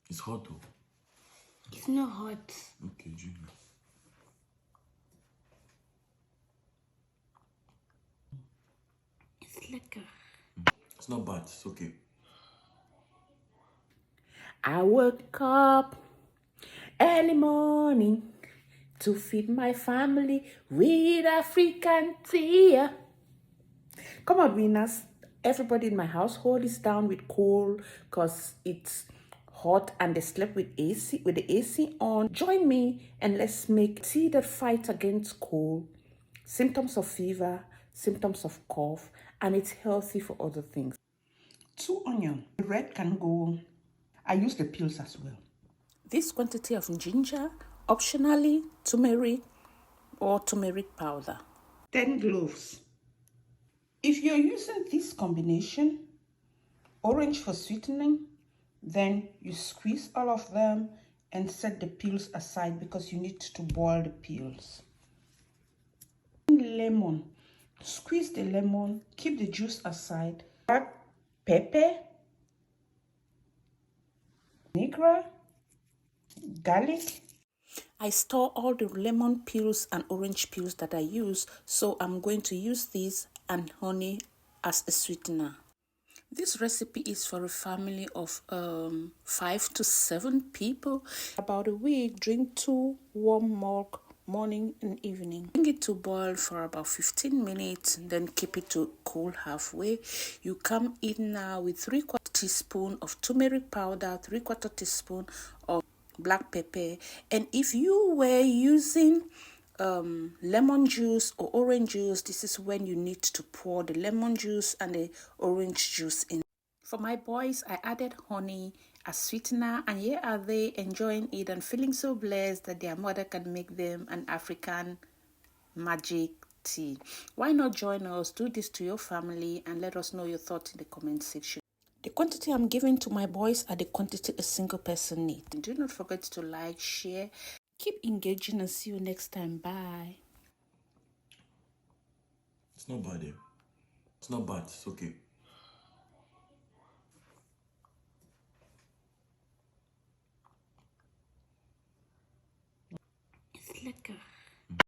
It's hot though. It's not hot. Okay, drink. It's liquor. It's not bad. It's okay. I woke up early morning to feed my family with African tea. Come on, winners. Everybody in my household is down with cold because it's hot and they slept with the AC on. Join me and let's make tea that fights against cold, symptoms of fever, symptoms of cough, and it's healthy for other things. 2 onions. The red can go. I use the peels as well. This quantity of ginger, optionally turmeric or turmeric powder. 10 cloves. If you're using this combination, orange for sweetening, then you squeeze all of them and set the peels aside because you need to boil the peels. Lemon. Squeeze the lemon, keep the juice aside. Black pepper, vinaigrette, garlic. I store all the lemon peels and orange peels that I use, so I'm going to use these and honey as a sweetener. This recipe is for a family of 5 to 7 people. About a week, drink 2 warm milk morning and evening. Bring it to boil for about 15 minutes, then keep it to cool halfway. You come in now with 3/4 teaspoon of turmeric powder, 3/4 teaspoon of black pepper, and if you were using lemon juice or orange juice, this is when you need to pour the lemon juice and the orange juice in. For my boys, I added honey as sweetener, and here are they enjoying it and feeling so blessed that their mother can make them an African magic tea. Why not join us? Do this to your family and let us know your thoughts in the comment section. The quantity I'm giving to my boys are the quantity a single person needs. Do not forget to like, share, keep engaging, and see you next time. Bye. It's not bad, eh? It's not bad. It's okay. It's liquor.